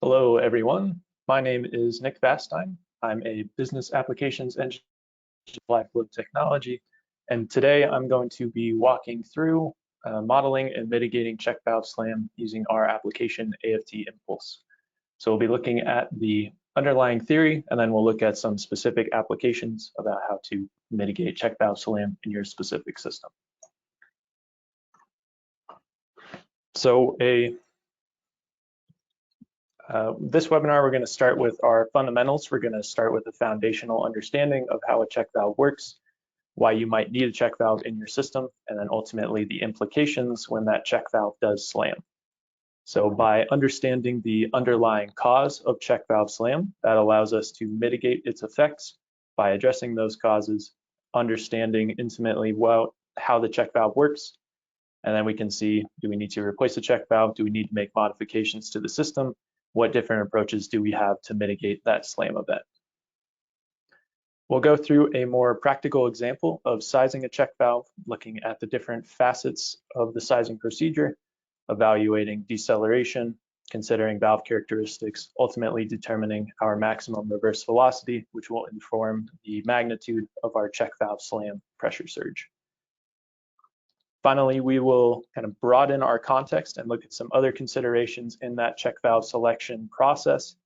Hello, everyone. My name is Nick Vastine. I'm a business applications engineer at Flow Technology, and today I'm going to be walking through modeling and mitigating check valve slam using our application AFT Impulse. So we'll be looking at the underlying theory, and then we'll look at some specific applications about how to mitigate check valve slam in your specific system. So this webinar, we're going to start with our fundamentals. We're going to start with a foundational understanding of how a check valve works, why you might need a check valve in your system, and then ultimately the implications when that check valve does slam. So by understanding the underlying cause of check valve slam, that allows us to mitigate its effects by addressing those causes, understanding intimately well how the check valve works, and then we can see, do we need to replace the check valve? Do we need to make modifications to the system? What different approaches do we have to mitigate that slam event? We'll go through a more practical example of sizing a check valve, looking at the different facets of the sizing procedure, evaluating deceleration, considering valve characteristics, ultimately determining our maximum reverse velocity, which will inform the magnitude of our check valve slam pressure surge. Finally, we will kind of broaden our context and look at some other considerations in that check valve selection process.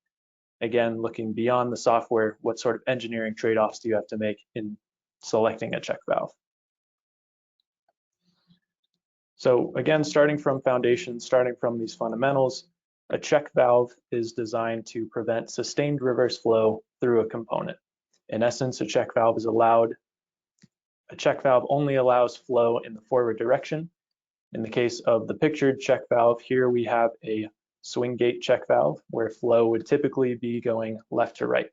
Again, looking beyond the software, what sort of engineering trade-offs do you have to make in selecting a check valve? So again, starting from foundation, starting from these fundamentals, a check valve is designed to prevent sustained reverse flow through a component. In essence, a check valve only allows flow in the forward direction. In the case of the pictured check valve, here we have a swing gate check valve where flow would typically be going left to right.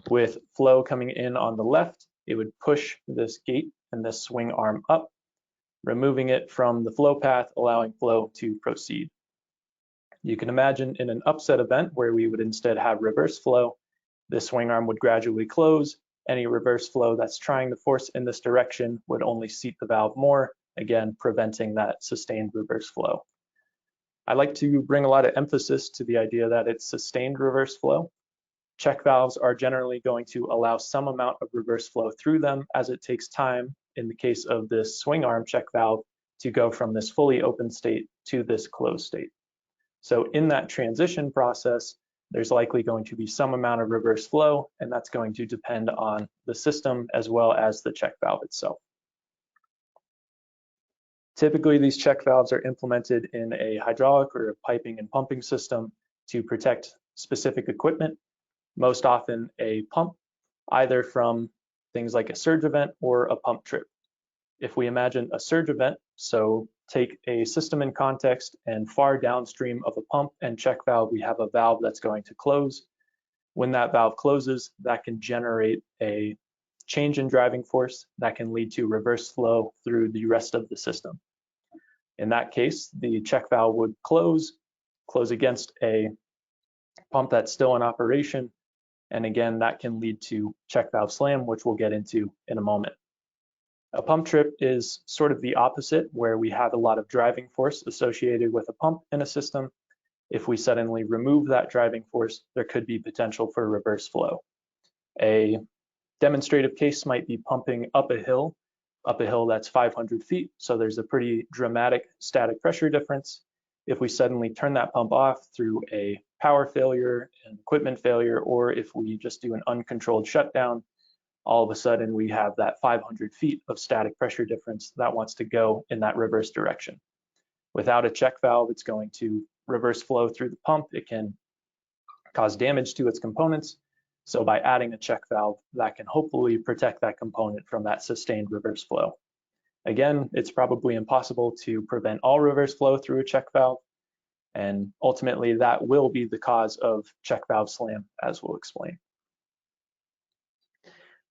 With flow coming in on the left, it would push this gate and this swing arm up, removing it from the flow path, allowing flow to proceed. You can imagine in an upset event where we would instead have reverse flow, this swing arm would gradually close. Any reverse flow that's trying to force in this direction would only seat the valve more, again, preventing that sustained reverse flow. I like to bring a lot of emphasis to the idea that it's sustained reverse flow. Check valves are generally going to allow some amount of reverse flow through them as it takes time, in the case of this swing arm check valve, to go from this fully open state to this closed state. So in that transition process, there's likely going to be some amount of reverse flow, and that's going to depend on the system as well as the check valve itself. Typically, these check valves are implemented in a hydraulic or a piping and pumping system to protect specific equipment, most often a pump, either from things like a surge event or a pump trip. If we imagine a surge event, so take a system in context and far downstream of a pump and check valve, we have a valve that's going to close. When that valve closes, that can generate a change in driving force that can lead to reverse flow through the rest of the system. In that case, the check valve would close against a pump that's still in operation. And again, that can lead to check valve slam, which we'll get into in a moment. A pump trip is sort of the opposite, where we have a lot of driving force associated with a pump in a system. If we suddenly remove that driving force, there could be potential for reverse flow. A demonstrative case might be pumping up a hill that's 500 feet, so there's a pretty dramatic static pressure difference. If we suddenly turn that pump off through a power failure, an equipment failure, or if we just do an uncontrolled shutdown, all of a sudden we have that 500 feet of static pressure difference that wants to go in that reverse direction. Without a check valve, it's going to reverse flow through the pump. It can cause damage to its components. So by adding a check valve, that can hopefully protect that component from that sustained reverse flow. Again, it's probably impossible to prevent all reverse flow through a check valve, and ultimately that will be the cause of check valve slam, as we'll explain.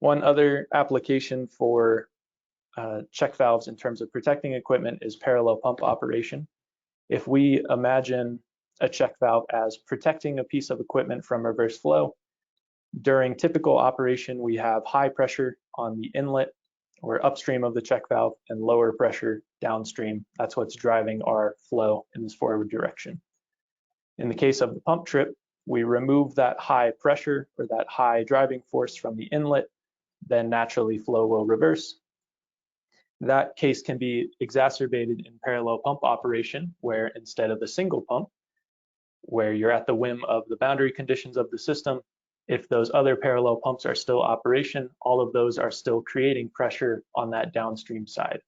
One other application for check valves in terms of protecting equipment is parallel pump operation. If we imagine a check valve as protecting a piece of equipment from reverse flow, during typical operation, we have high pressure on the inlet or upstream of the check valve and lower pressure downstream. That's what's driving our flow in this forward direction. In the case of the pump trip, we remove that high pressure or that high driving force from the inlet, then naturally flow will reverse. That case can be exacerbated in parallel pump operation, where instead of a single pump, where you're at the whim of the boundary conditions of the system, if those other parallel pumps are still operation, all of those are still creating pressure on that downstream side.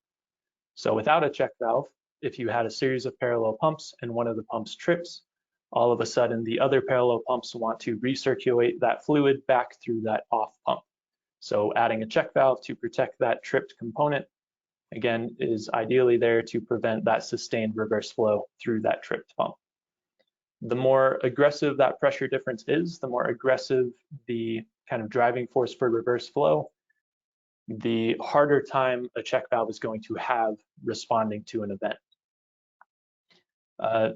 So without a check valve, if you had a series of parallel pumps and one of the pumps trips, all of a sudden the other parallel pumps want to recirculate that fluid back through that off pump. So adding a check valve to protect that tripped component, again, is ideally there to prevent that sustained reverse flow through that tripped pump. The more aggressive that pressure difference is, the more aggressive the kind of driving force for reverse flow, the harder time a check valve is going to have responding to an event.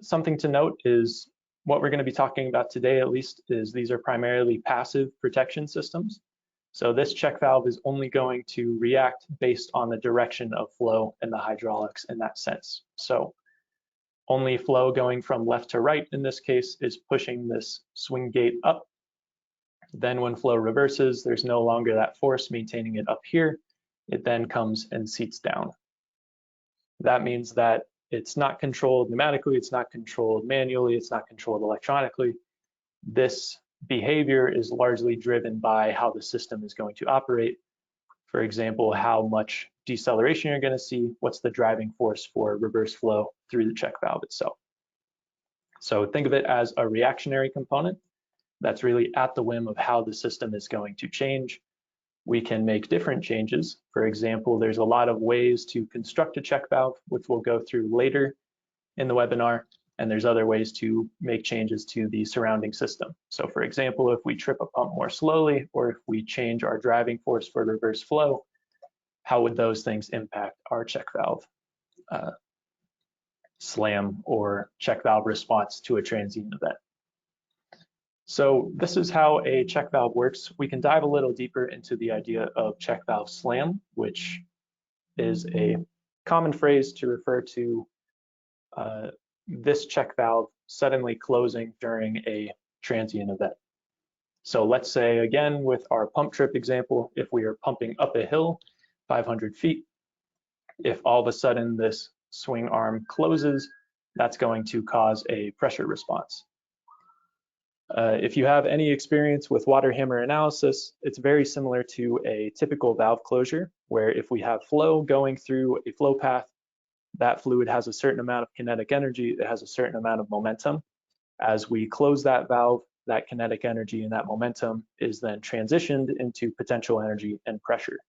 Something to note is what we're going to be talking about today, at least, is these are primarily passive protection systems. So this check valve is only going to react based on the direction of flow and the hydraulics in that sense. So only flow going from left to right in this case is pushing this swing gate up. Then when flow reverses, there's no longer that force maintaining it up here. It then comes and seats down. That means that it's not controlled pneumatically, it's not controlled manually, it's not controlled electronically. This behavior is largely driven by how the system is going to operate. For example, how much deceleration you're going to see, what's the driving force for reverse flow through the check valve itself. So think of it as a reactionary component that's really at the whim of how the system is going to change. We can make different changes. For example, there's a lot of ways to construct a check valve, which we'll go through later in the webinar, and there's other ways to make changes to the surrounding system. So for example, if we trip a pump more slowly, or if we change our driving force for reverse flow, how would those things impact our check valve slam or check valve response to a transient event? So this is how a check valve works. We can dive a little deeper into the idea of check valve slam, which is a common phrase to refer to this check valve suddenly closing during a transient event. So let's say, again, with our pump trip example, if we are pumping up a hill 500 feet, if all of a sudden this swing arm closes, that's going to cause a pressure response. If you have any experience with water hammer analysis, it's very similar to a typical valve closure, where if we have flow going through a flow path, that fluid has a certain amount of kinetic energy, it has a certain amount of momentum. As we close that valve, that kinetic energy and that momentum is then transitioned into potential energy and pressure.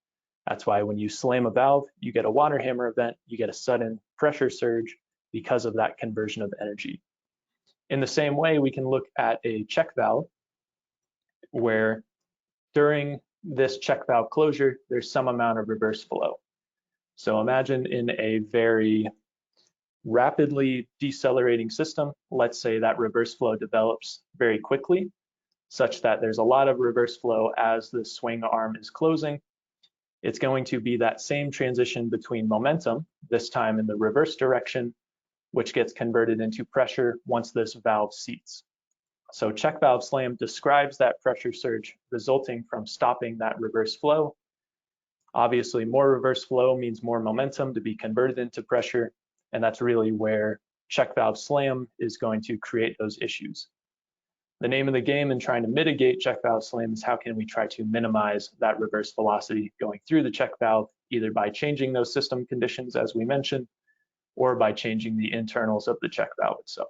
That's why when you slam a valve, you get a water hammer event, you get a sudden pressure surge because of that conversion of energy. In the same way, we can look at a check valve where during this check valve closure, there's some amount of reverse flow. So imagine in a very rapidly decelerating system, let's say that reverse flow develops very quickly, such that there's a lot of reverse flow as the swing arm is closing. It's going to be that same transition between momentum, this time in the reverse direction, which gets converted into pressure once this valve seats. So check valve slam describes that pressure surge resulting from stopping that reverse flow. Obviously, more reverse flow means more momentum to be converted into pressure, and that's really where check valve slam is going to create those issues. The name of the game in trying to mitigate check valve slam is how can we try to minimize that reverse velocity going through the check valve, either by changing those system conditions as we mentioned, or by changing the internals of the check valve itself.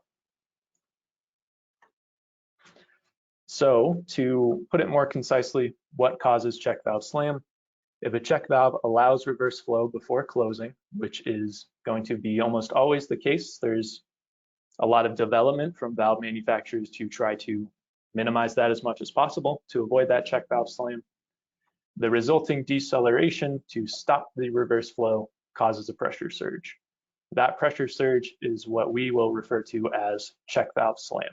So to put it more concisely, what causes check valve slam? If a check valve allows reverse flow before closing, which is going to be almost always the case, there's a lot of development from valve manufacturers to try to minimize that as much as possible to avoid that check valve slam. The resulting deceleration to stop the reverse flow causes a pressure surge. That pressure surge is what we will refer to as check valve slam.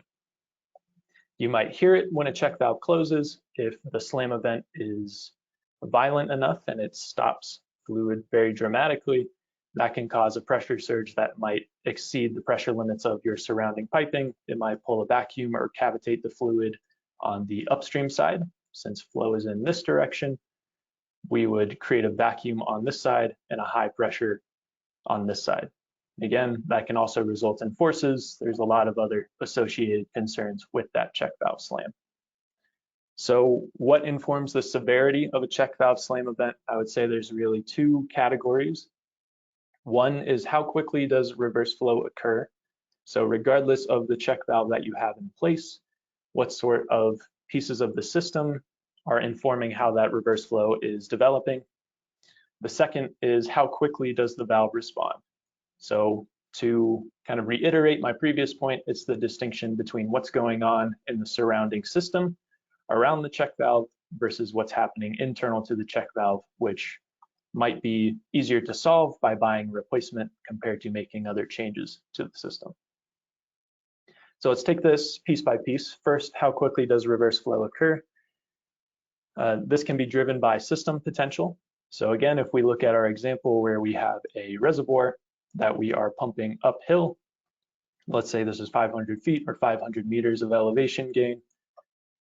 You might hear it when a check valve closes if the slam event is violent enough and it stops fluid very dramatically. that can cause a pressure surge that might exceed the pressure limits of your surrounding piping. It might pull a vacuum or cavitate the fluid on the upstream side. Since flow is in this direction, we would create a vacuum on this side and a high pressure on this side. Again, that can also result in forces. There's a lot of other associated concerns with that check valve slam. So what informs the severity of a check valve slam event? I would say there's really two categories. One is how quickly does reverse flow occur? So regardless of the check valve that you have in place, what sort of pieces of the system are informing how that reverse flow is developing? The second is how quickly does the valve respond? So to kind of reiterate my previous point, it's the distinction between what's going on in the surrounding system around the check valve versus what's happening internal to the check valve, which might be easier to solve by buying replacement compared to making other changes to the system. So let's take this piece by piece. First, how quickly does reverse flow occur? This can be driven by system potential. So again, if we look at our example where we have a reservoir that we are pumping uphill, let's say this is 500 feet or 500 meters of elevation gain,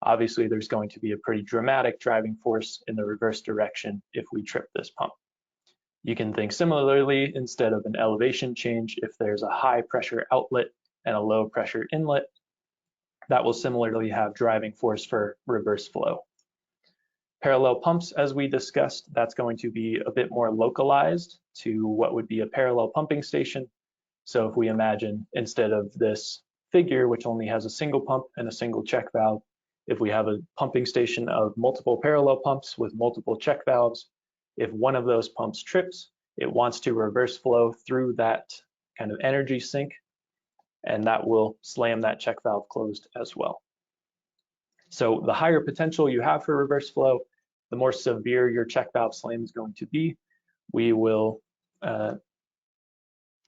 obviously there's going to be a pretty dramatic driving force in the reverse direction if we trip this pump. You can think similarly, instead of an elevation change, if there's a high pressure outlet and a low pressure inlet, that will similarly have driving force for reverse flow. Parallel pumps, as we discussed, that's going to be a bit more localized to what would be a parallel pumping station. So if we imagine instead of this figure, which only has a single pump and a single check valve, if we have a pumping station of multiple parallel pumps with multiple check valves, if one of those pumps trips, it wants to reverse flow through that kind of energy sink, and that will slam that check valve closed as well. So the higher potential you have for reverse flow, the more severe your check valve slam is going to be. We will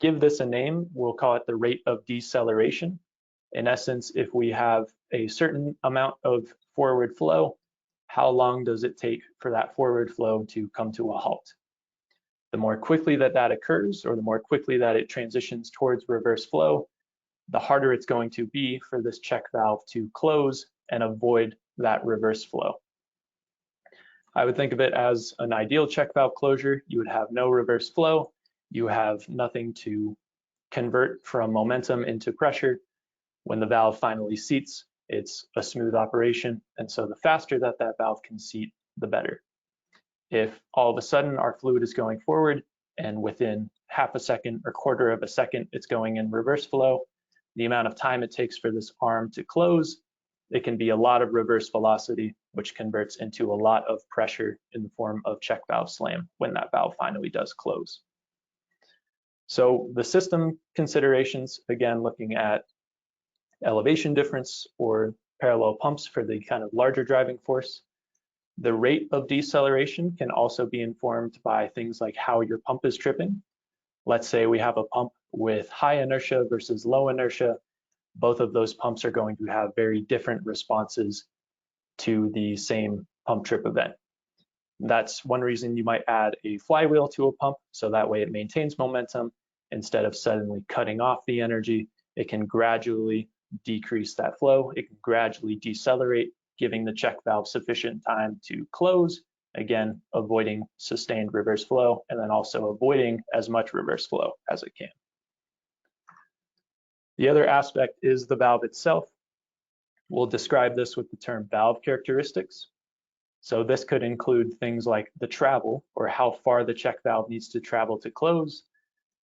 give this a name. We'll call it the rate of deceleration. In essence, if we have a certain amount of forward flow, how long does it take for that forward flow to come to a halt? The more quickly that that occurs, or the more quickly that it transitions towards reverse flow, the harder it's going to be for this check valve to close and avoid that reverse flow. I would think of it as an ideal check valve closure. You would have no reverse flow. You have nothing to convert from momentum into pressure. When the valve finally seats, it's a smooth operation. And so the faster that that valve can seat, the better. If all of a sudden our fluid is going forward and within half a second or quarter of a second it's going in reverse flow, the amount of time it takes for this arm to close, it can be a lot of reverse velocity, which converts into a lot of pressure in the form of check valve slam when that valve finally does close. So the system considerations, again, looking at elevation difference or parallel pumps for the kind of larger driving force. The rate of deceleration can also be informed by things like how your pump is tripping. Let's say we have a pump with high inertia versus low inertia. Both of those pumps are going to have very different responses to the same pump trip event. That's one reason you might add a flywheel to a pump, so that way it maintains momentum. Instead of suddenly cutting off the energy, it can gradually decrease that flow. It can gradually decelerate, giving the check valve sufficient time to close, again, avoiding sustained reverse flow, and then also avoiding as much reverse flow as it can. The other aspect is the valve itself. We'll describe this with the term valve characteristics. So this could include things like the travel, or how far the check valve needs to travel to close.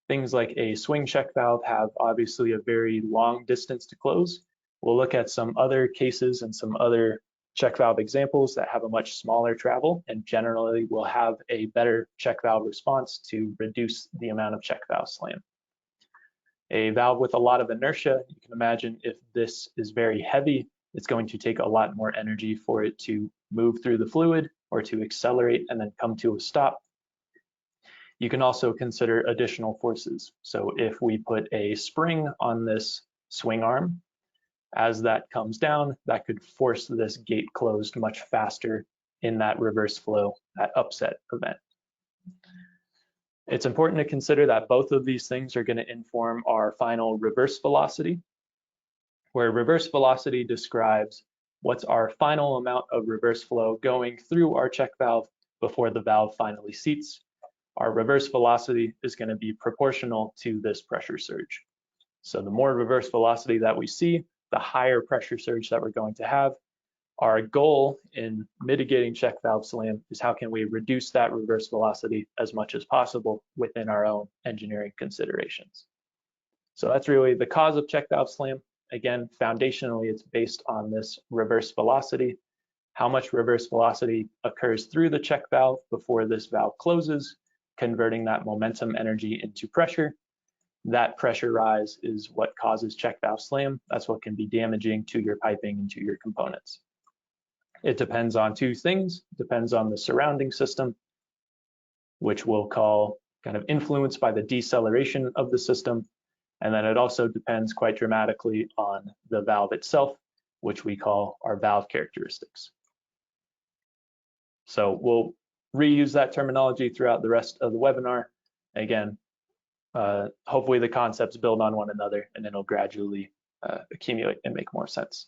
Things like a swing check valve have obviously a very long distance to close. We'll look at some other cases and some other check valve examples that have a much smaller travel, and generally will have a better check valve response to reduce the amount of check valve slam. A valve with a lot of inertia, you can imagine if this is very heavy, it's going to take a lot more energy for it to move through the fluid or to accelerate and then come to a stop. You can also consider additional forces. So if we put a spring on this swing arm, as that comes down, that could force this gate closed much faster in that reverse flow, that upset event. It's important to consider that both of these things are going to inform our final reverse velocity, where reverse velocity describes what's our final amount of reverse flow going through our check valve before the valve finally seats. Our reverse velocity is going to be proportional to this pressure surge. So the more reverse velocity that we see, the higher pressure surge that we're going to have. Our goal in mitigating check valve slam is how can we reduce that reverse velocity as much as possible within our own engineering considerations. So that's really the cause of check valve slam. Again, foundationally, it's based on this reverse velocity. How much reverse velocity occurs through the check valve before this valve closes, converting that momentum energy into pressure. That pressure rise is what causes check valve slam. That's what can be damaging to your piping and to your components. It depends on two things. It depends on the surrounding system, which we'll call kind of influenced by the deceleration of the system. And then it also depends quite dramatically on the valve itself, which we call our valve characteristics. So we'll reuse that terminology throughout the rest of the webinar. Again, hopefully the concepts build on one another and it'll gradually accumulate and make more sense.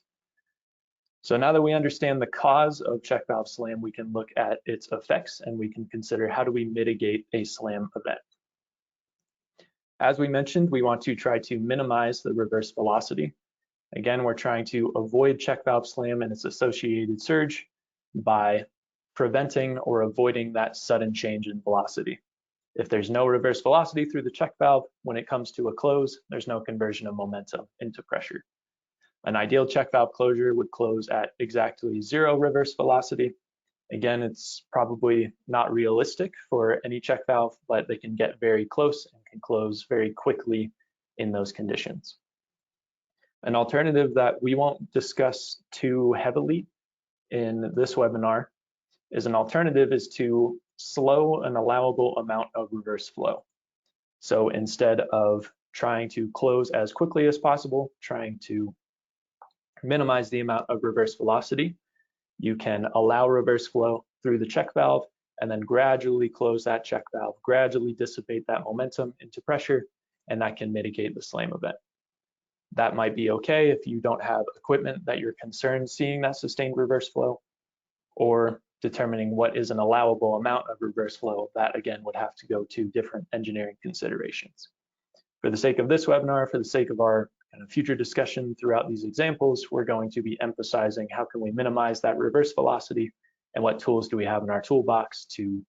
So now that we understand the cause of check valve slam, we can look at its effects and we can consider how do we mitigate a slam event. As we mentioned, we want to try to minimize the reverse velocity. Again, we're trying to avoid check valve slam and its associated surge by preventing or avoiding that sudden change in velocity. If there's no reverse velocity through the check valve, when it comes to a close, there's no conversion of momentum into pressure. An ideal check valve closure would close at exactly 0 reverse velocity. Again, it's probably not realistic for any check valve, but they can get very close and can close very quickly in those conditions. An alternative that we won't discuss too heavily in this webinar is to slow an allowable amount of reverse flow. So instead of trying to close as quickly as possible, trying to minimize the amount of reverse velocity, you can allow reverse flow through the check valve and then gradually close that check valve, gradually dissipate that momentum into pressure, and that can mitigate the slam event. That might be okay if you don't have equipment that you're concerned seeing that sustained reverse flow, or determining what is an allowable amount of reverse flow. That again would have to go to different engineering considerations. For the sake of this webinar, for the sake of our future discussion throughout these examples, we're going to be emphasizing how can we minimize that reverse velocity and what tools do we have in our toolbox to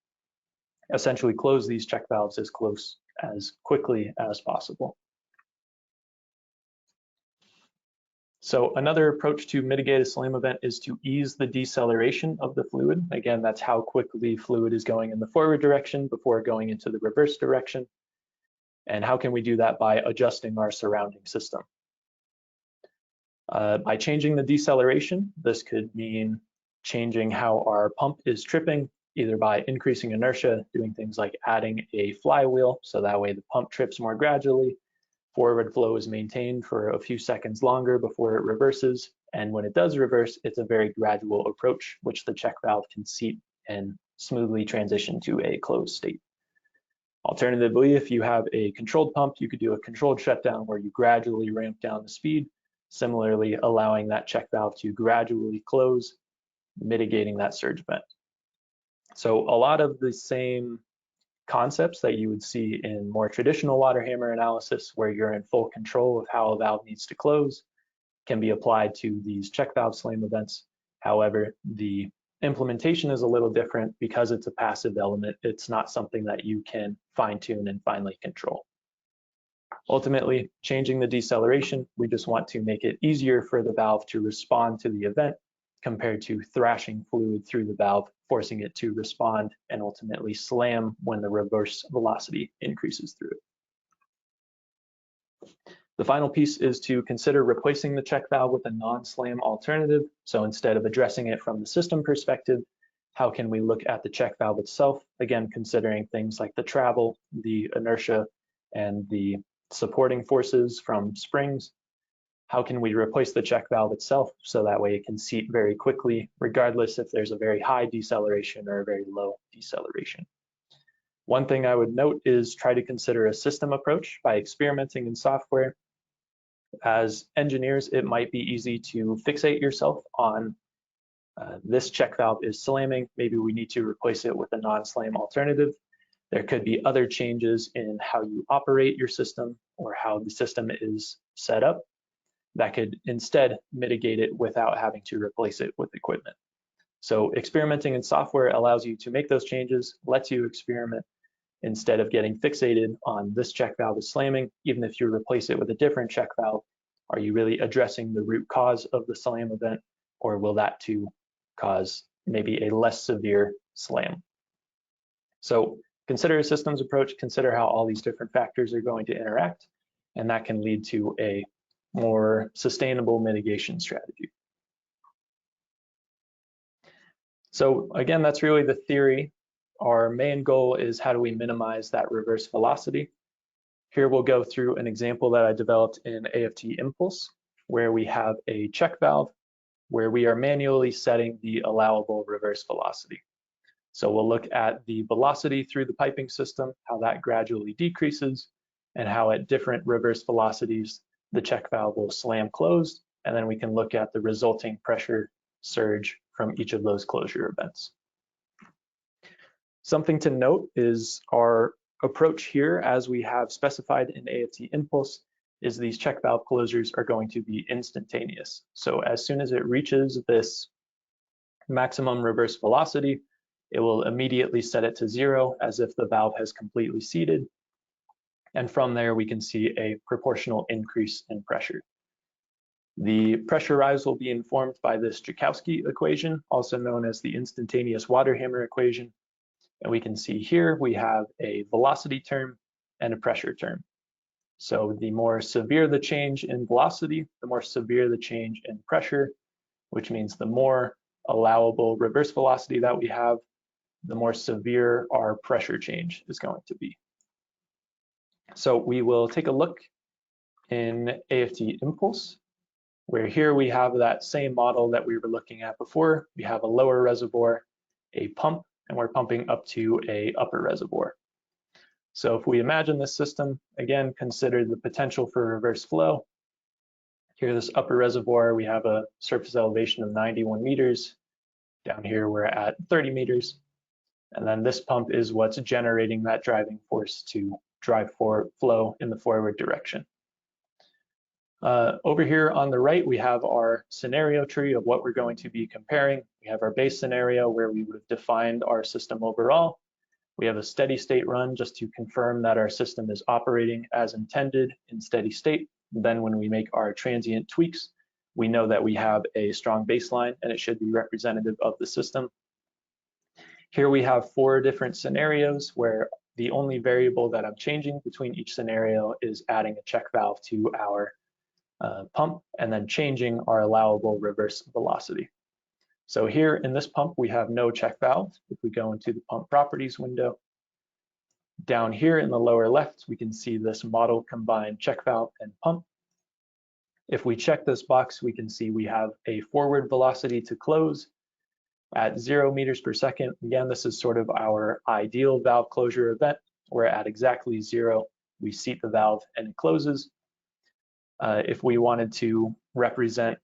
essentially close these check valves as close as quickly as possible. So another approach to mitigate a slam event is to ease the deceleration of the fluid. Again, that's how quickly fluid is going in the forward direction before going into the reverse direction. And how can we do that? By adjusting our surrounding system. By changing the deceleration, this could mean changing how our pump is tripping, either by increasing inertia, doing things like adding a flywheel, so that way the pump trips more gradually, forward flow is maintained for a few seconds longer before it reverses, and when it does reverse, it's a very gradual approach, which the check valve can seat and smoothly transition to a closed state. Alternatively, if you have a controlled pump, you could do a controlled shutdown where you gradually ramp down the speed, similarly allowing that check valve to gradually close, mitigating that surge event. So a lot of the same concepts that you would see in more traditional water hammer analysis, where you're in full control of how a valve needs to close, can be applied to these check valve slam events. However, the implementation is a little different because it's a passive element. It's not something that you can fine tune and finely control. Ultimately, changing the deceleration, we just want to make it easier for the valve to respond to the event compared to thrashing fluid through the valve, forcing it to respond and ultimately slam when the reverse velocity increases through it. The final piece is to consider replacing the check valve with a non-slam alternative. So instead of addressing it from the system perspective, how can we look at the check valve itself? Again, considering things like the travel, the inertia, and the supporting forces from springs. How can we replace the check valve itself so that way it can seat very quickly, regardless if there's a very high deceleration or a very low deceleration? One thing I would note is try to consider a system approach by experimenting in software. As engineers, it might be easy to fixate yourself on this check valve is slamming, maybe we need to replace it with a non-slam alternative. There could be other changes in how you operate your system or how the system is set up that could instead mitigate it without having to replace it with equipment. So experimenting in software allows you to make those changes, lets you experiment instead of getting fixated on this check valve is slamming. Even if you replace it with a different check valve, are you really addressing the root cause of the slam event, or will that too cause maybe a less severe slam? So consider a systems approach, consider how all these different factors are going to interact, and that can lead to a more sustainable mitigation strategy. So again, that's really the theory. Our main goal is how do we minimize that reverse velocity? Here we'll go through an example that I developed in AFT Impulse, where we have a check valve where we are manually setting the allowable reverse velocity. So we'll look at the velocity through the piping system, how that gradually decreases, and how at different reverse velocities, the check valve will slam closed, and then we can look at the resulting pressure surge from each of those closure events. Something to note is our approach here, as we have specified in AFT Impulse, is these check valve closures are going to be instantaneous. So as soon as it reaches this maximum reverse velocity, it will immediately set it to 0 as if the valve has completely seated. And from there, we can see a proportional increase in pressure. The pressure rise will be informed by this Joukowsky equation, also known as the instantaneous water hammer equation. And we can see here we have a velocity term and a pressure term. So the more severe the change in velocity, the more severe the change in pressure, which means the more allowable reverse velocity that we have, the more severe our pressure change is going to be. So we will take a look in AFT Impulse, where here we have that same model that we were looking at before. We have a lower reservoir, a pump, and we're pumping up to a upper reservoir. So if we imagine this system, again, consider the potential for reverse flow. Here, this upper reservoir, we have a surface elevation of 91 meters. Down here, we're at 30 meters. And then this pump is what's generating that driving force to drive for flow in the forward direction. Over here on the right, we have our scenario tree of what we're going to be comparing. We have our base scenario where we would have defined our system overall. We have a steady state run just to confirm that our system is operating as intended in steady state. Then when we make our transient tweaks, we know that we have a strong baseline and it should be representative of the system. Here we have 4 different scenarios where the only variable that I'm changing between each scenario is adding a check valve to our pump and then changing our allowable reverse velocity. So here in this pump, we have no check valve. If we go into the pump properties window, down here in the lower left, we can see this model combined check valve and pump. If we check this box, we can see we have a forward velocity to close at 0 meters per second. Again, this is sort of our ideal valve closure event, where at exactly 0, we seat the valve and it closes. If we wanted to represent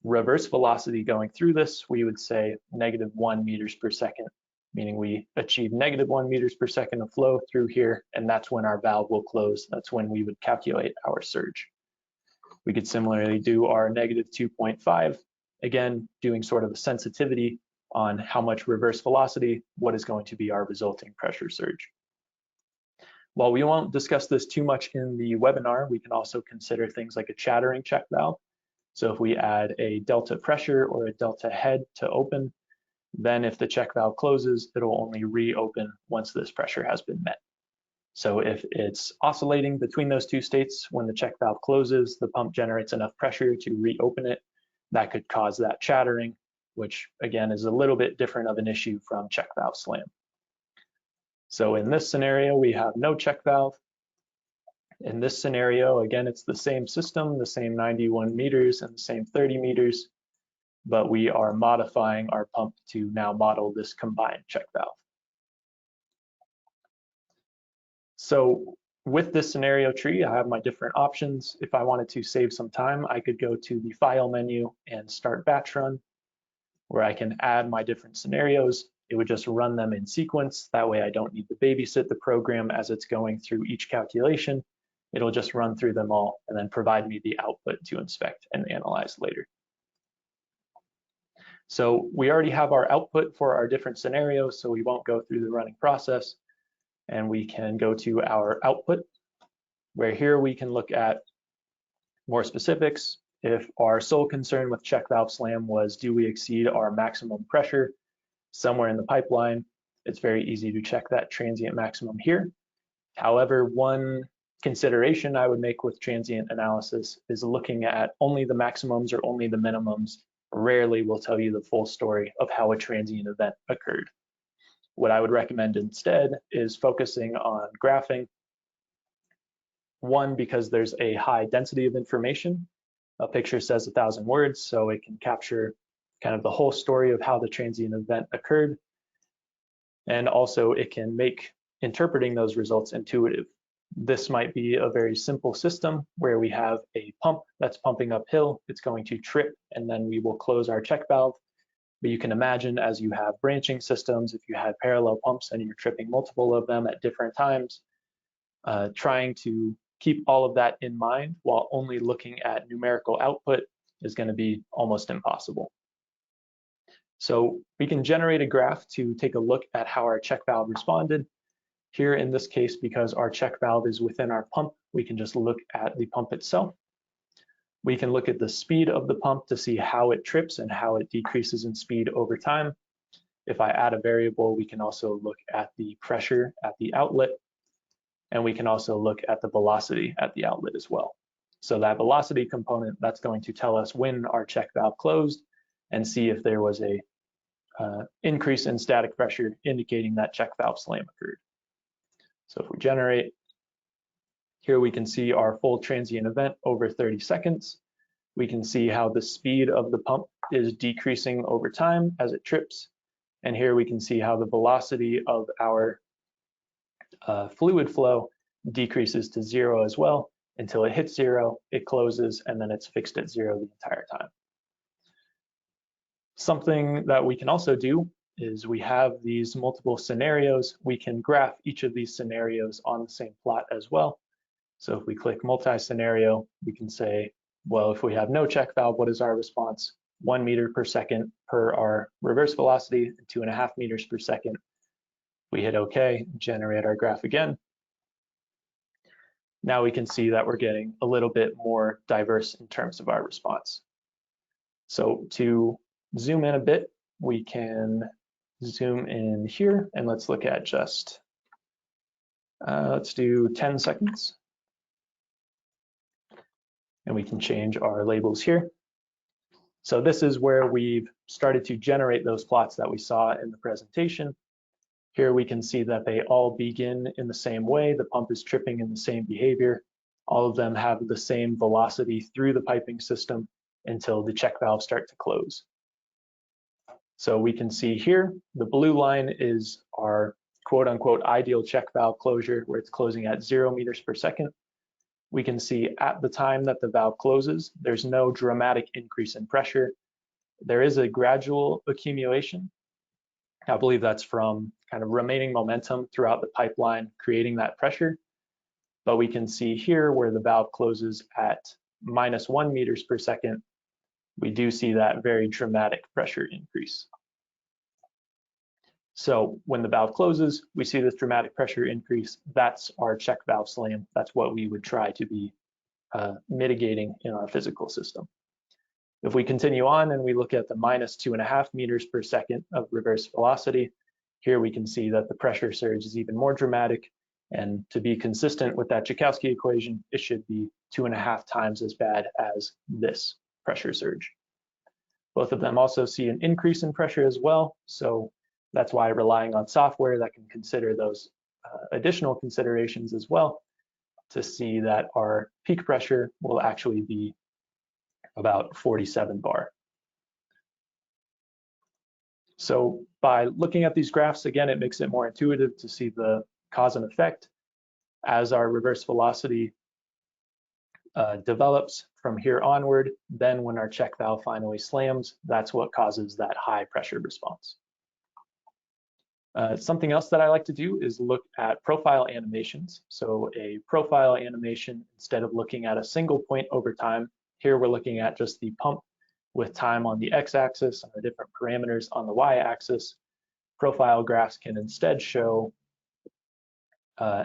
reverse velocity going through this, we would say -1 meters per second, meaning we achieve -1 meters per second of flow through here, and that's when our valve will close. That's when we would calculate our surge. We could similarly do our -2.5, again, doing sort of a sensitivity on how much reverse velocity, what is going to be our resulting pressure surge. While we won't discuss this too much in the webinar, we can also consider things like a chattering check valve. So if we add a delta pressure or a delta head to open, then if the check valve closes, it'll only reopen once this pressure has been met. So if it's oscillating between those two states, when the check valve closes, the pump generates enough pressure to reopen it. That could cause that chattering, which again is a little bit different of an issue from check valve slam. So in this scenario, we have no check valve. In this scenario, again, it's the same system, the same 91 meters and the same 30 meters, but we are modifying our pump to now model this combined check valve. So with this scenario tree, I have my different options. If I wanted to save some time, I could go to the File menu and Start Batch Run, where I can add my different scenarios. It would just run them in sequence. That way I don't need to babysit the program as it's going through each calculation. It'll just run through them all and then provide me the output to inspect and analyze later. So we already have our output for our different scenarios, so we won't go through the running process. And we can go to our output, where here we can look at more specifics. If our sole concern with check valve slam was, do we exceed our maximum pressure somewhere in the pipeline, it's very easy to check that transient maximum here. However, one consideration I would make with transient analysis is looking at only the maximums or only the minimums rarely will tell you the full story of how a transient event occurred. What I would recommend instead is focusing on graphing. One, because there's a high density of information. A picture says 1,000 words, so it can capture kind of the whole story of how the transient event occurred. And also it can make interpreting those results intuitive. This might be a very simple system where we have a pump that's pumping uphill. It's going to trip, and then we will close our check valve. But you can imagine, as you have branching systems, if you had parallel pumps and you're tripping multiple of them at different times, trying to keep all of that in mind while only looking at numerical output is going to be almost impossible. So we can generate a graph to take a look at how our check valve responded. Here in this case, because our check valve is within our pump, we can just look at the pump itself. We can look at the speed of the pump to see how it trips and how it decreases in speed over time. If I add a variable, we can also look at the pressure at the outlet, and we can also look at the velocity at the outlet as well. So that velocity component, that's going to tell us when our check valve closed and see if there was a increase in static pressure indicating that check valve slam occurred. So if we generate, here we can see our full transient event over 30 seconds. We can see how the speed of the pump is decreasing over time as it trips. And here we can see how the velocity of our fluid flow decreases to 0 as well. Until it hits 0, it closes, and then it's fixed at 0 the entire time. Something that we can also do is we have these multiple scenarios. We can graph each of these scenarios on the same plot as well. So if we click multi-scenario, we can say, well, if we have no check valve, what is our response? 1 meter per second per our reverse velocity, and 2.5 meters per second. We hit OK, generate our graph again. Now we can see that we're getting a little bit more diverse in terms of our response. So to zoom in a bit, we can zoom in here, and let's look at just, let's do 10 seconds. And we can change our labels here. So this is where we've started to generate those plots that we saw in the presentation. Here we can see that they all begin in the same way. The pump is tripping in the same behavior. All of them have the same velocity through the piping system until the check valves start to close. So we can see here, the blue line is our quote unquote ideal check valve closure, where it's closing at 0 meters per second. We can see at the time that the valve closes, there's no dramatic increase in pressure. There is a gradual accumulation. I believe that's from kind of remaining momentum throughout the pipeline, creating that pressure. But we can see here where the valve closes at -1 meters per second, we do see that very dramatic pressure increase. So when the valve closes, we see this dramatic pressure increase. That's our check valve slam. That's what we would try to be mitigating in our physical system. If we continue on and we look at the -2.5 meters per second of reverse velocity, here we can see that the pressure surge is even more dramatic. And to be consistent with that Joukowsky equation, it should be 2.5 times as bad as this pressure surge. Both of them also see an increase in pressure as well. So that's why relying on software that can consider those additional considerations as well to see that our peak pressure will actually be about 47 bar. So by looking at these graphs, again, it makes it more intuitive to see the cause and effect. As our reverse velocity develops from here onward, then when our check valve finally slams, that's what causes that high pressure response. Something else that I like to do is look at profile animations. So a profile animation, instead of looking at a single point over time, here we're looking at just the pump with time on the x-axis and the different parameters on the y-axis. Profile graphs can instead show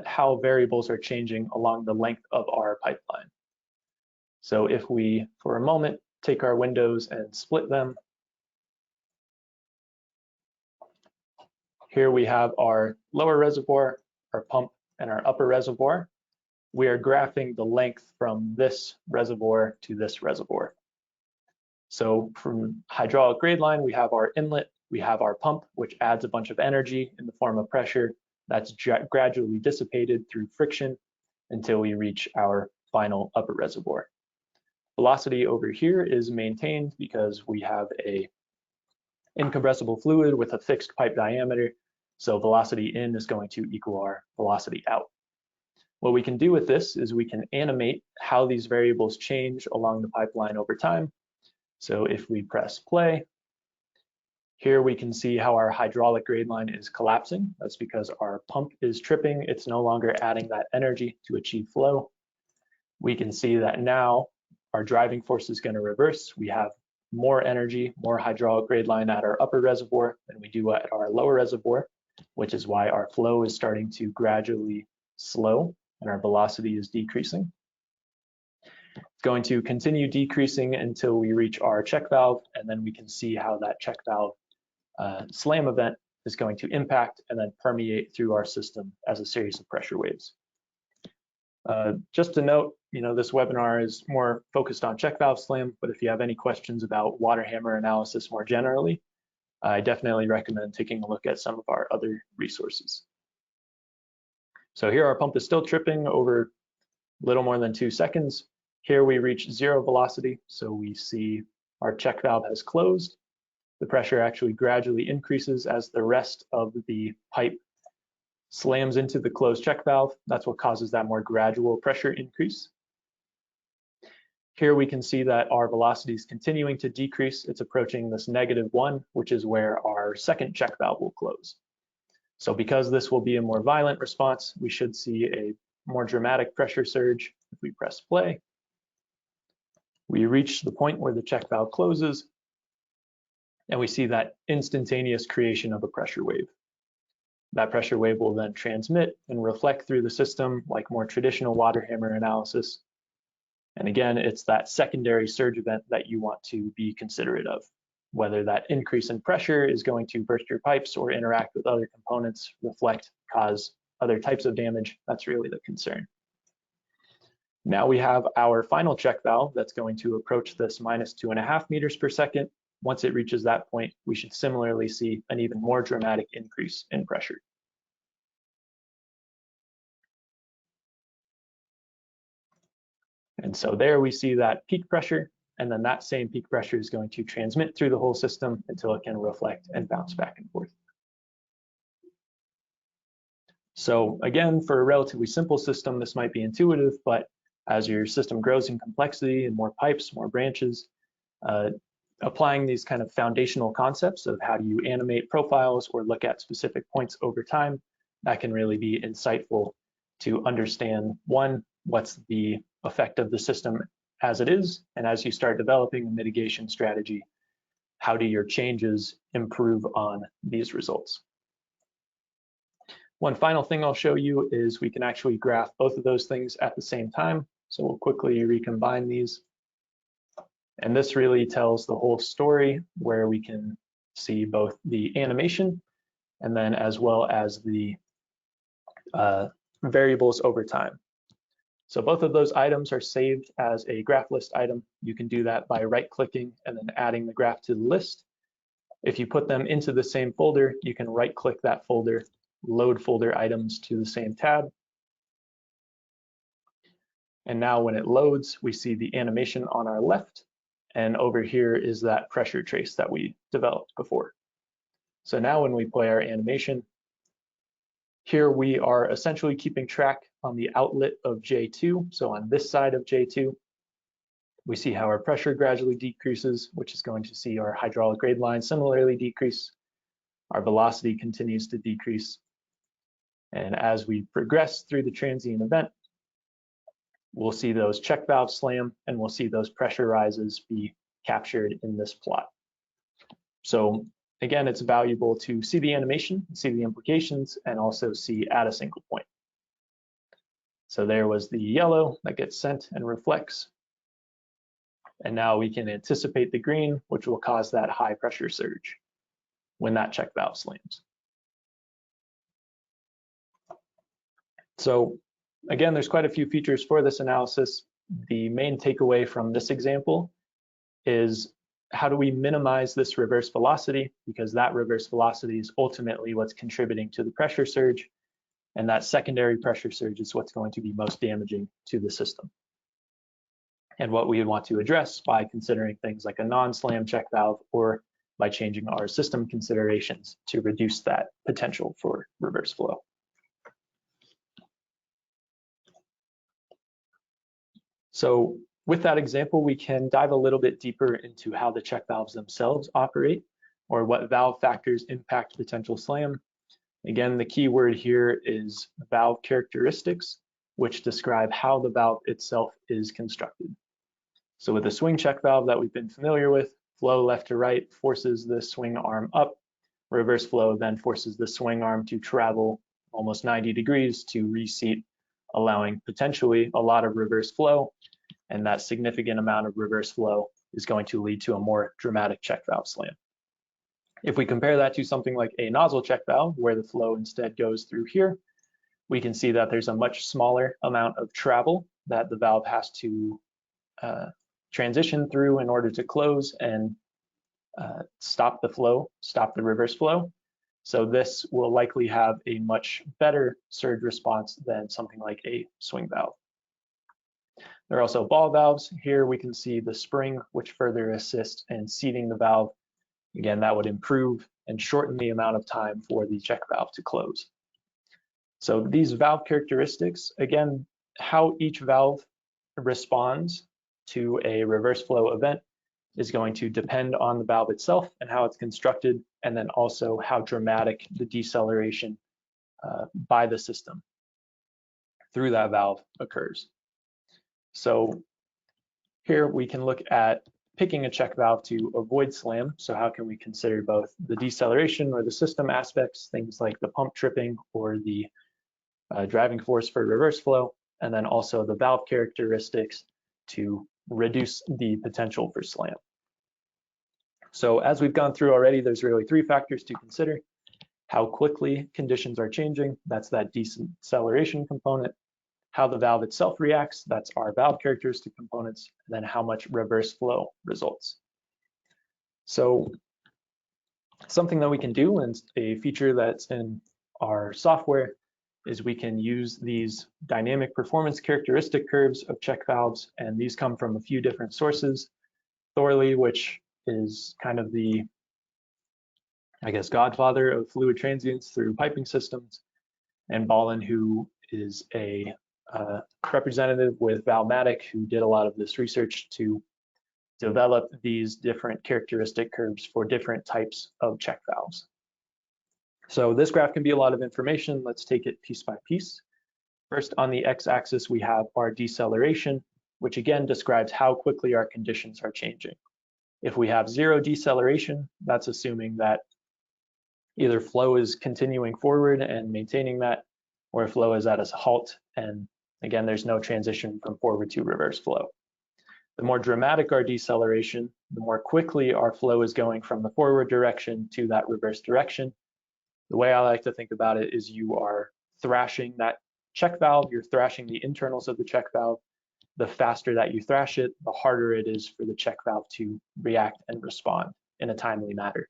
how variables are changing along the length of our pipeline. So if we, for a moment, take our windows and split them, here we have our lower reservoir, our pump, and our upper reservoir. We are graphing the length from this reservoir to this reservoir. So from hydraulic grade line, we have our inlet, we have our pump, which adds a bunch of energy in the form of pressure that's gradually dissipated through friction until we reach our final upper reservoir. Velocity over here is maintained because we have a incompressible fluid with a fixed pipe diameter, so velocity in is going to equal our velocity out. What we can do with this is we can animate how these variables change along the pipeline over time. So if we press play, here we can see how our hydraulic grade line is collapsing. That's because our pump is tripping. It's no longer adding that energy to achieve flow. We can see that now our driving force is going to reverse. We have more energy, more hydraulic grade line at our upper reservoir than we do at our lower reservoir, which is why our flow is starting to gradually slow and our velocity is decreasing. It's going to continue decreasing until we reach our check valve, and then we can see how that check valve slam event is going to impact and then permeate through our system as a series of pressure waves. Just to note, this webinar is more focused on check valve slam, but if you have any questions about water hammer analysis more generally, I definitely recommend taking a look at some of our other resources. So here our pump is still tripping over a little more than 2 seconds. Here we reach zero velocity, so we see our check valve has closed. The pressure actually gradually increases as the rest of the pipe slams into the closed check valve. That's what causes that more gradual pressure increase. Here we can see that our velocity is continuing to decrease. It's approaching this -1, which is where our second check valve will close. So because this will be a more violent response, we should see a more dramatic pressure surge. If we press play, we reach the point where the check valve closes, and we see that instantaneous creation of a pressure wave. That pressure wave will then transmit and reflect through the system like more traditional water hammer analysis. And again, it's that secondary surge event that you want to be considerate of. Whether that increase in pressure is going to burst your pipes or interact with other components, reflect, cause other types of damage, that's really the concern. Now we have our final check valve that's going to approach this -2.5 meters per second. Once it reaches that point, we should similarly see an even more dramatic increase in pressure. And so there we see that peak pressure, and then that same peak pressure is going to transmit through the whole system until it can reflect and bounce back and forth. So again, for a relatively simple system, this might be intuitive, but as your system grows in complexity and more pipes, more branches, applying these kind of foundational concepts of how do you animate profiles or look at specific points over time, that can really be insightful to understand, one, what's the effect of the system as it is, and as you start developing a mitigation strategy, how do your changes improve on these results? One final thing I'll show you is we can actually graph both of those things at the same time. So we'll quickly recombine these. And this really tells the whole story, where we can see both the animation and then as well as the variables over time. So both of those items are saved as a graph list item. You can do that by right-clicking and then adding the graph to the list. If you put them into the same folder, you can right-click that folder, load folder items to the same tab. And now when it loads, we see the animation on our left, and over here is that pressure trace that we developed before. So now when we play our animation, Here we are essentially keeping track on the outlet of J2. So on this side of J2, we see how our pressure gradually decreases, which is going to see our hydraulic grade line similarly decrease. Our velocity continues to decrease. And as we progress through the transient event, we'll see those check valves slam and we'll see those pressure rises be captured in this plot. So again, it's valuable to see the animation, see the implications, and also see at a single point. So there was the yellow that gets sent and reflects. And now we can anticipate the green, which will cause that high pressure surge when that check valve slams. So again, there's quite a few features for this analysis. The main takeaway from this example is how do we minimize this reverse velocity, because that reverse velocity is ultimately what's contributing to the pressure surge, and that secondary pressure surge is what's going to be most damaging to the system. And what we would want to address by considering things like a non-slam check valve or by changing our system considerations to reduce that potential for reverse flow. So with that example, we can dive a little bit deeper into how the check valves themselves operate, or what valve factors impact potential slam. Again, the key word here is valve characteristics, which describe how the valve itself is constructed. So with a swing check valve that we've been familiar with, flow left to right forces the swing arm up. Reverse flow then forces the swing arm to travel almost 90 degrees to reseat, allowing potentially a lot of reverse flow. And that significant amount of reverse flow is going to lead to a more dramatic check valve slam. If we compare that to something like a nozzle check valve, where the flow instead goes through here, we can see that there's a much smaller amount of travel that the valve has to transition through in order to close and stop the flow, stop the reverse flow. So this will likely have a much better surge response than something like a swing valve. There are also ball valves. Here we can see the spring, which further assists in seating the valve. Again, that would improve and shorten the amount of time for the check valve to close. So these valve characteristics, again, how each valve responds to a reverse flow event is going to depend on the valve itself and how it's constructed, and then also how dramatic the deceleration by the system through that valve occurs. So here we can look at picking a check valve to avoid slam. So how can we consider both the deceleration or the system aspects, things like the pump tripping or the driving force for reverse flow, and then also the valve characteristics to reduce the potential for slam. So as we've gone through already, there's really three factors to consider: how quickly conditions are changing, that's that deceleration component; how the valve itself reacts, that's our valve characteristic components; and then how much reverse flow results. So something that we can do, and a feature that's in our software, is we can use these dynamic performance characteristic curves of check valves, and these come from a few different sources. Thorley, which is kind of the, I guess, godfather of fluid transients through piping systems, and Ballin, who is a representative with Valmatic, who did a lot of this research to develop these different characteristic curves for different types of check valves. So this graph can be a lot of information. Let's take it piece by piece. First, on the x-axis, we have our deceleration, which again describes how quickly our conditions are changing. If we have zero deceleration, that's assuming that either flow is continuing forward and maintaining that, or flow is at a halt, and again, there's no transition from forward to reverse flow. The more dramatic our deceleration, the more quickly our flow is going from the forward direction to that reverse direction. The way I like to think about it is you are thrashing that check valve, you're thrashing the internals of the check valve. The faster that you thrash it, the harder it is for the check valve to react and respond in a timely manner.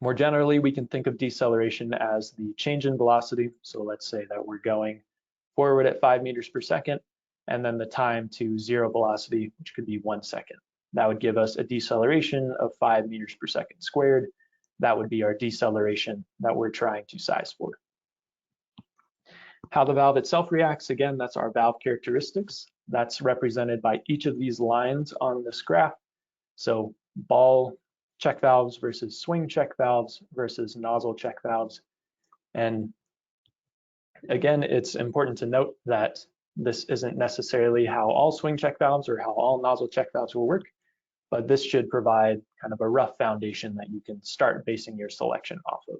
More generally, we can think of deceleration as the change in velocity. So let's say that we're going forward at 5 meters per second, and then the time to zero velocity, which could be 1 second. That would give us a deceleration of 5 meters per second squared. That would be our deceleration that we're trying to size for. How the valve itself reacts, again, that's our valve characteristics. That's represented by each of these lines on this graph. So ball check valves versus swing check valves versus nozzle check valves. And again, it's important to note that this isn't necessarily how all swing check valves or how all nozzle check valves will work, but this should provide kind of a rough foundation that you can start basing your selection off of.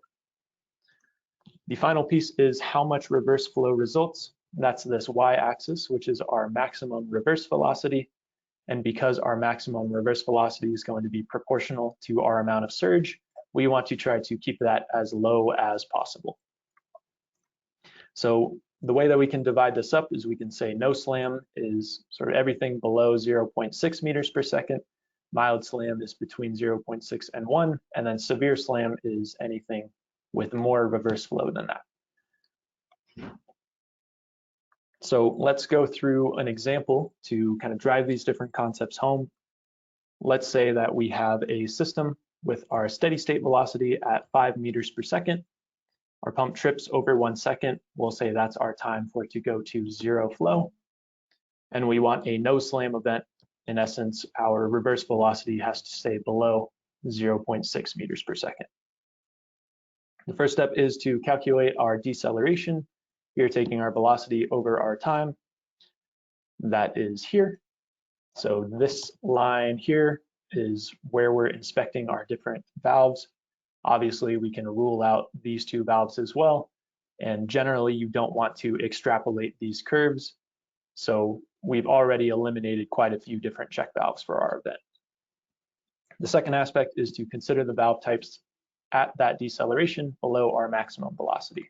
The final piece is how much reverse flow results. That's this y-axis, which is our maximum reverse velocity. And because our maximum reverse velocity is going to be proportional to our amount of surge, we want to try to keep that as low as possible. So the way that we can divide this up is we can say no slam is sort of everything below 0.6 meters per second. Mild slam is between 0.6 and 1, and then severe slam is anything with more reverse flow than that. So let's go through an example to kind of drive these different concepts home. Let's say that we have a system with our steady state velocity at 5 meters per second. Our pump trips over 1 second. We'll say that's our time for it to go to zero flow. And we want a no slam event. In essence, our reverse velocity has to stay below 0.6 meters per second. The first step is to calculate our deceleration. We are taking our velocity over our time. That is here. So this line here is where we're inspecting our different valves. Obviously, we can rule out these two valves as well. And generally, you don't want to extrapolate these curves. So we've already eliminated quite a few different check valves for our event. The second aspect is to consider the valve types at that deceleration below our maximum velocity.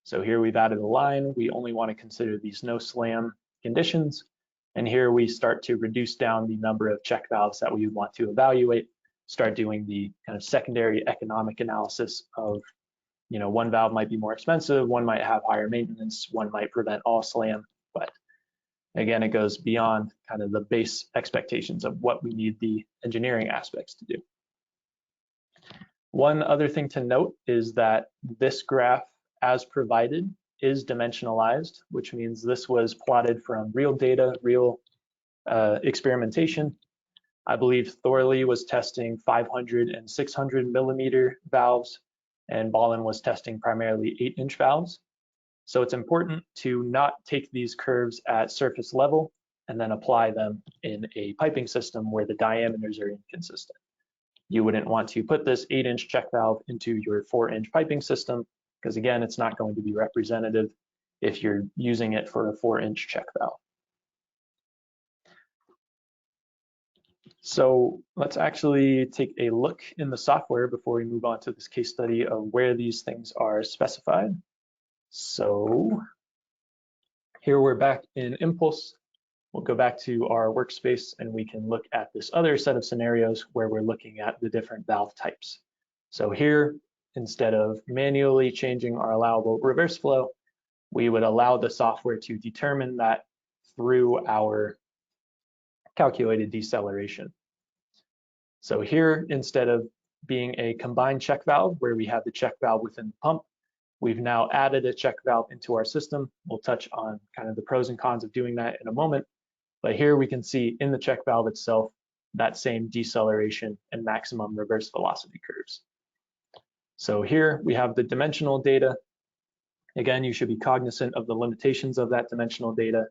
So here we've added a line. We only want to consider these no slam conditions. And here we start to reduce down the number of check valves that we would want to evaluate, start doing the kind of secondary economic analysis of, one valve might be more expensive, one might have higher maintenance, one might prevent all slam. But again, it goes beyond kind of the base expectations of what we need the engineering aspects to do. One other thing to note is that this graph, as provided, is dimensionalized, which means this was plotted from real data, real experimentation. I believe Thorley was testing 500 and 600 millimeter valves, and Ballin was testing primarily 8-inch valves. So it's important to not take these curves at surface level and then apply them in a piping system where the diameters are inconsistent. You wouldn't want to put this 8-inch check valve into your 4-inch piping system, because again, it's not going to be representative if you're using it for a 4-inch check valve. So let's actually take a look in the software before we move on to this case study of where these things are specified. So here we're back in Impulse. We'll go back to our workspace and we can look at this other set of scenarios where we're looking at the different valve types. So here, instead of manually changing our allowable reverse flow, we would allow the software to determine that through our calculated deceleration. So here, instead of being a combined check valve where we have the check valve within the pump, we've now added a check valve into our system. We'll touch on kind of the pros and cons of doing that in a moment. But here we can see in the check valve itself that same deceleration and maximum reverse velocity curves. So here we have the dimensional data. Again, you should be cognizant of the limitations of that dimensional data.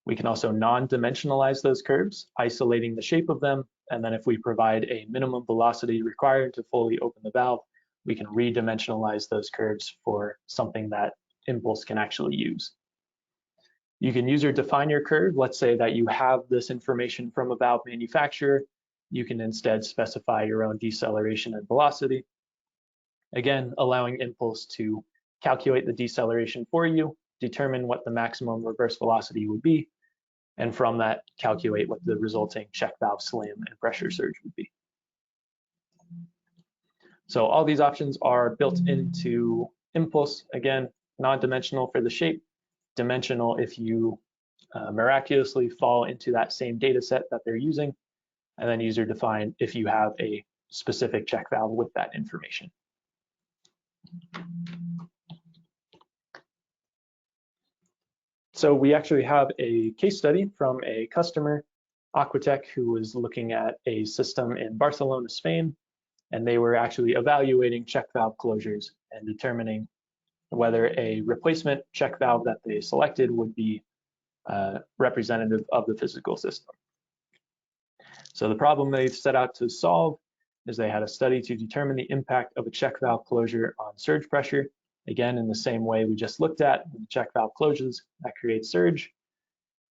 We can also non-dimensionalize those curves, isolating the shape of them. And then if we provide a minimum velocity required to fully open the valve, we can re-dimensionalize those curves for something that Impulse can actually use. You can user define your curve. Let's say that you have this information from a valve manufacturer. You can instead specify your own deceleration and velocity. Again, allowing Impulse to calculate the deceleration for you, determine what the maximum reverse velocity would be, and from that, calculate what the resulting check valve slam and pressure surge would be. So all these options are built into Impulse. Again, non-dimensional for the shape, dimensional if you miraculously fall into that same data set that they're using, and then user defined if you have a specific check valve with that information. So we actually have a case study from a customer, Aquatech, who was looking at a system in Barcelona, Spain, and they were actually evaluating check valve closures and determining whether a replacement check valve that they selected would be representative of the physical system. So the problem they set out to solve is they had a study to determine the impact of a check valve closure on surge pressure. Again, in the same way we just looked at, the check valve closes, that creates surge.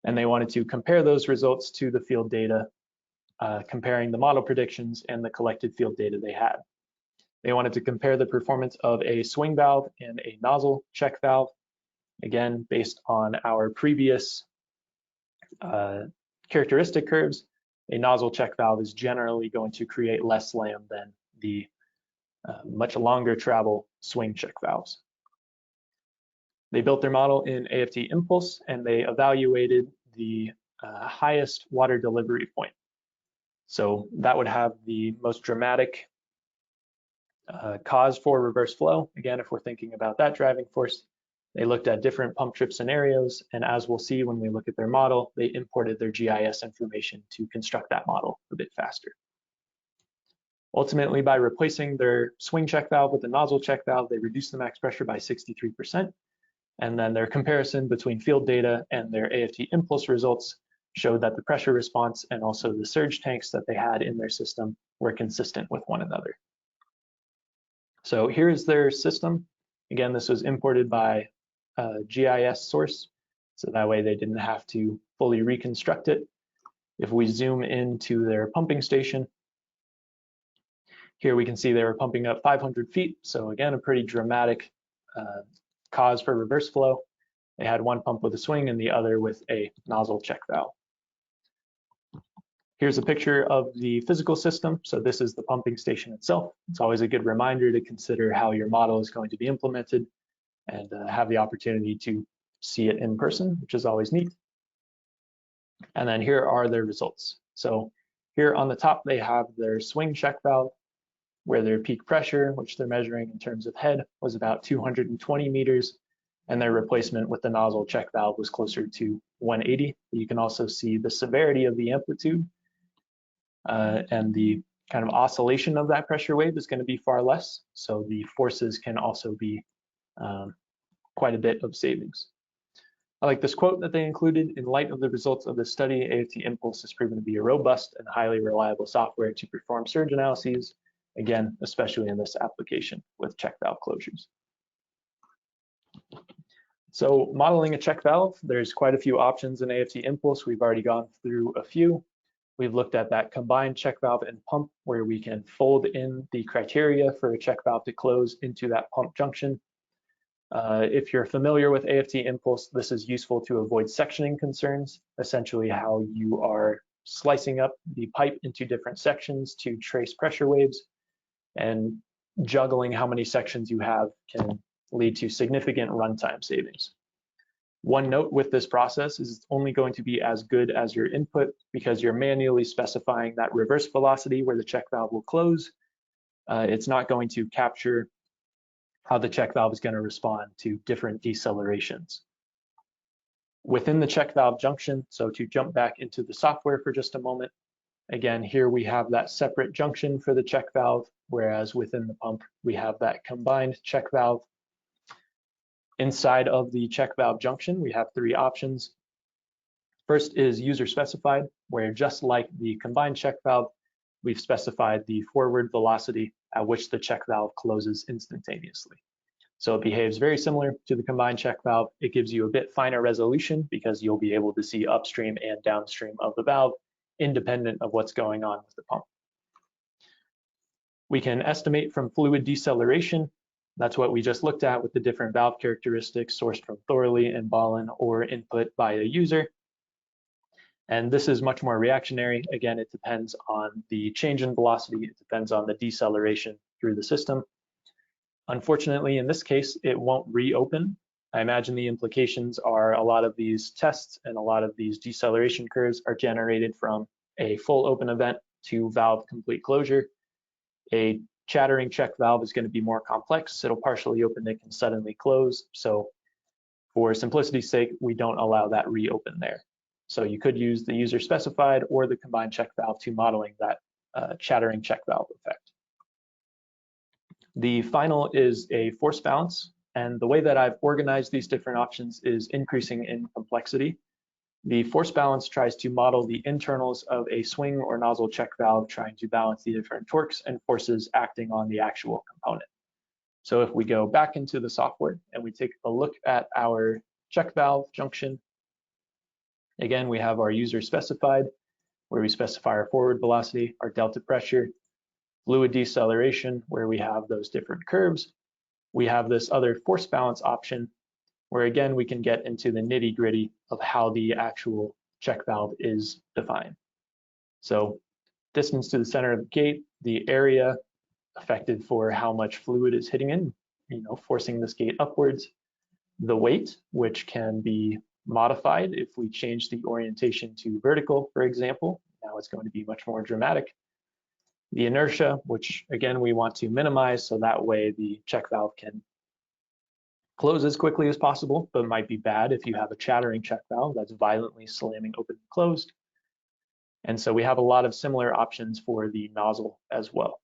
And they wanted to compare those results to the field data, comparing the model predictions and the collected field data they had. They wanted to compare the performance of a swing valve and a nozzle check valve, again, based on our previous characteristic curves. A nozzle check valve is generally going to create less slam than the much longer travel swing check valves. They built their model in AFT Impulse, and they evaluated the highest water delivery point. So that would have the most dramatic cause for reverse flow. Again, if we're thinking about that driving force, they looked at different pump trip scenarios, and as we'll see when we look at their model, they imported their GIS information to construct that model a bit faster. Ultimately, by replacing their swing check valve with a nozzle check valve, they reduced the max pressure by 63%. And then their comparison between field data and their AFT Impulse results showed that the pressure response and also the surge tanks that they had in their system were consistent with one another. So here's their system. Again, this was imported by a GIS source, so that way they didn't have to fully reconstruct it. If we zoom into their pumping station, here we can see they were pumping up 500 feet. So again, a pretty dramatic cause for reverse flow. They had one pump with a swing and the other with a nozzle check valve. Here's a picture of the physical system. So this is the pumping station itself. It's always a good reminder to consider how your model is going to be implemented and have the opportunity to see it in person, which is always neat. And then here are their results. So here on the top, they have their swing check valve, where their peak pressure, which they're measuring in terms of head, was about 220 meters, and their replacement with the nozzle check valve was closer to 180. You can also see the severity of the amplitude and the kind of oscillation of that pressure wave is going to be far less. So the forces can also be quite a bit of savings. I like this quote that they included: "In light of the results of this study, AFT Impulse has proven to be a robust and highly reliable software to perform surge analyses, again, especially in this application with check valve closures." So modeling a check valve, there's quite a few options in AFT Impulse. We've already gone through a few. We've looked at that combined check valve and pump, where we can fold in the criteria for a check valve to close into that pump junction. If you're familiar with AFT Impulse, this is useful to avoid sectioning concerns, essentially how you are slicing up the pipe into different sections to trace pressure waves, and juggling how many sections you have can lead to significant runtime savings. One note with this process is it's only going to be as good as your input, because you're manually specifying that reverse velocity where the check valve will close. It's not going to capture how the check valve is going to respond to different decelerations. Within the check valve junction, so to jump back into the software for just a moment, again, here we have that separate junction for the check valve, whereas within the pump, we have that combined check valve. Inside of the check valve junction, we have three options. First is user specified, where just like the combined check valve, we've specified the forward velocity at which the check valve closes instantaneously. So it behaves very similar to the combined check valve. It gives you a bit finer resolution because you'll be able to see upstream and downstream of the valve, independent of what's going on with the pump. We can estimate from fluid deceleration. That's what we just looked at with the different valve characteristics sourced from Thorley and Ballin or input by a user. And this is much more reactionary. Again, it depends on the change in velocity. It depends on the deceleration through the system. Unfortunately, in this case, it won't reopen. I imagine the implications are a lot of these tests and a lot of these deceleration curves are generated from a full open event to valve complete closure. A chattering check valve is going to be more complex. It'll partially open, it can suddenly close. So For simplicity's sake, we don't allow that reopen there. So you could use the user specified or the combined check valve to modeling that chattering check valve effect. The final is a force balance. And the way that I've organized these different options is increasing in complexity. The force balance tries to model the internals of a swing or nozzle check valve, trying to balance the different torques and forces acting on the actual component. So if we go back into the software and we take a look at our check valve junction, again, we have our user specified, where we specify our forward velocity, our delta pressure, fluid deceleration, where we have those different curves. We have this other force balance option, where again, we can get into the nitty gritty of how the actual check valve is defined. So distance to the center of the gate, the area affected for how much fluid is hitting in, forcing this gate upwards, the weight, which can be modified if we change the orientation to vertical, for example. Now it's going to be much more dramatic. The inertia, which again, we want to minimize so that way the check valve can close as quickly as possible, but might be bad if you have a chattering check valve that's violently slamming open and closed. And so we have a lot of similar options for the nozzle as well.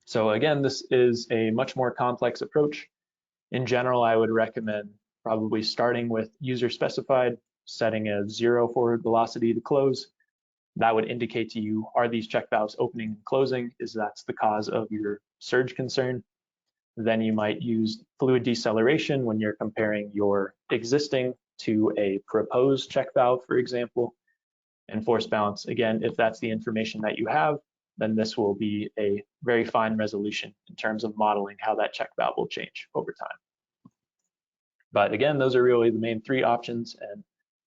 So again, this is a much more complex approach. In general, I would recommend probably starting with user specified, setting a 0 forward velocity to close. That would indicate to you, are these check valves opening and closing? Is that's the cause of your surge concern? Then you might use fluid deceleration when you're comparing your existing to a proposed check valve, for example. And force balance, again, if that's the information that you have, then this will be a very fine resolution in terms of modeling how that check valve will change over time. But again, those are really the main three options, and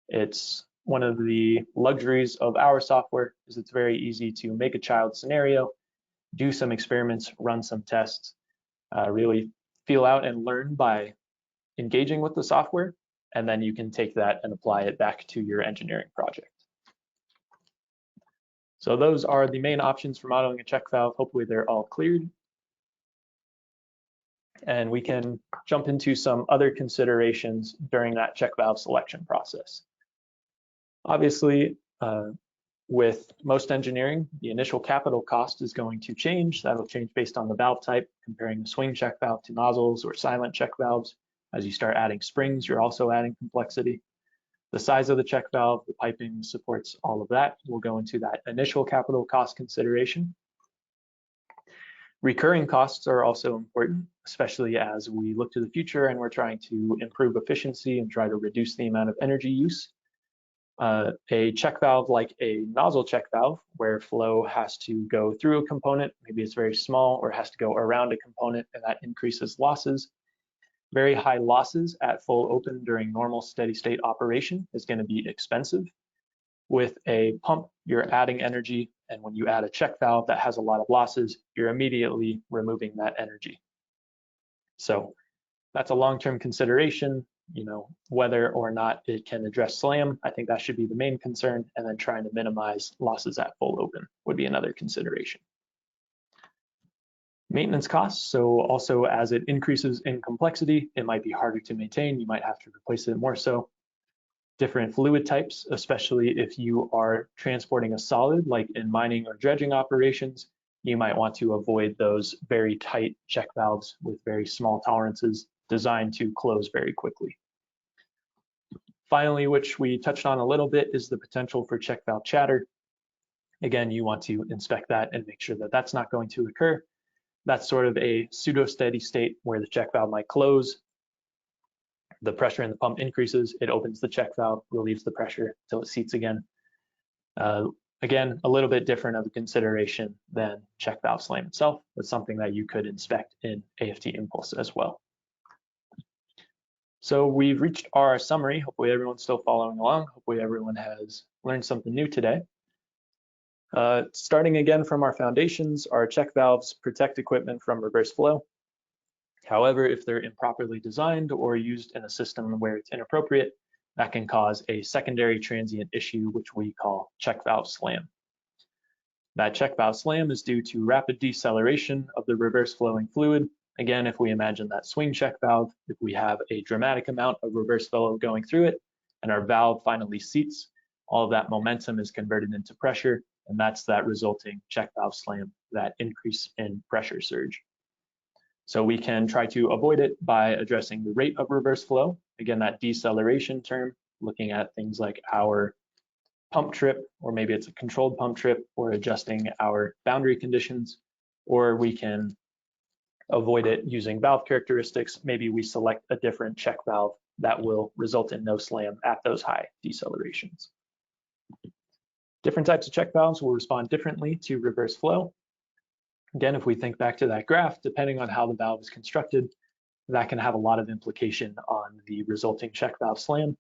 it's one of the luxuries of our software is it's very easy to make a child scenario, do some experiments, run some tests, really feel out and learn by engaging with the software, and then you can take that and apply it back to your engineering project. So those are the main options for modeling a check valve. Hopefully they're all cleared. And we can jump into some other considerations during that check valve selection process. Obviously, with most engineering, the initial capital cost is going to change. That'll change based on the valve type, comparing the swing check valve to nozzles or silent check valves. As you start adding springs, you're also adding complexity. The size of the check valve, the piping supports all of that. We'll go into that initial capital cost consideration. Recurring costs are also important, especially as we look to the future and we're trying to improve efficiency and try to reduce the amount of energy use. A check valve like a nozzle check valve, where flow has to go through a component, maybe it's very small, or has to go around a component, and that increases losses. Very high losses at full open during normal steady state operation is going to be expensive. With a pump, you're adding energy, and when you add a check valve that has a lot of losses, you're immediately removing that energy. So that's a long-term consideration, whether or not it can address slam. I think that should be the main concern, and then trying to minimize losses at full open would be another consideration. Maintenance costs, so also as it increases in complexity, it might be harder to maintain. You might have to replace it more so. Different fluid types, especially if you are transporting a solid, like in mining or dredging operations, you might want to avoid those very tight check valves with very small tolerances designed to close very quickly. Finally, which we touched on a little bit, is the potential for check valve chatter. Again, you want to inspect that and make sure that that's not going to occur. That's sort of a pseudo steady state where the check valve might close, the pressure in the pump increases, it opens the check valve, relieves the pressure until it seats again. Again, a little bit different of a consideration than check valve slam itself, but something that you could inspect in AFT Impulse as well. So we've reached our summary. Hopefully everyone's still following along. Hopefully everyone has learned something new today. Starting again from our foundations, our check valves protect equipment from reverse flow. However, if they're improperly designed or used in a system where it's inappropriate, that can cause a secondary transient issue, which we call check valve slam. That check valve slam is due to rapid deceleration of the reverse flowing fluid. Again, if we imagine that swing check valve, if we have a dramatic amount of reverse flow going through it and our valve finally seats, all of that momentum is converted into pressure, and that's that resulting check valve slam, that increase in pressure surge. So we can try to avoid it by addressing the rate of reverse flow. Again, that deceleration term, looking at things like our pump trip, or maybe it's a controlled pump trip, or adjusting our boundary conditions, or we can avoid it using valve characteristics. Maybe we select a different check valve that will result in no slam at those high decelerations. Different types of check valves will respond differently to reverse flow. Again, if we think back to that graph, depending on how the valve is constructed, that can have a lot of implication on the resulting check valve slam.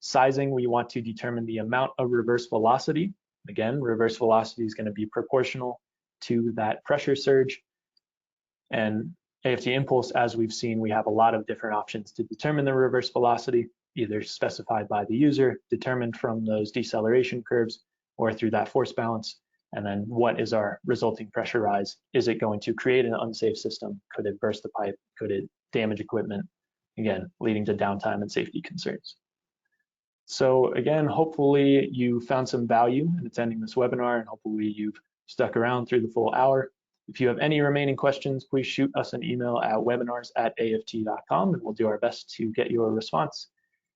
Sizing, we want to determine the amount of reverse velocity. Again, reverse velocity is going to be proportional to that pressure surge. And AFT Impulse, as we've seen, we have a lot of different options to determine the reverse velocity, either specified by the user, determined from those deceleration curves, or through that force balance. And then what is our resulting pressure rise? Is it going to create an unsafe system? Could it burst the pipe? Could it damage equipment? Again, leading to downtime and safety concerns. So again, hopefully you found some value in attending this webinar, and hopefully you've stuck around through the full hour. If you have any remaining questions, please shoot us an email at webinars@aft.com, and we'll do our best to get you a response.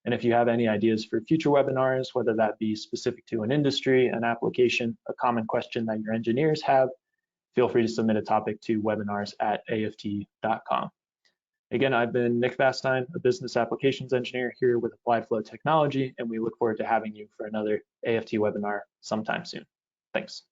And if you have any ideas for future webinars, whether that be specific to an industry, an application, a common question that your engineers have, feel free to submit a topic to webinars@aft.com. Again, I've been Nick Bastine, a business applications engineer here with Applied Flow Technology, and we look forward to having you for another AFT webinar sometime soon. Thanks.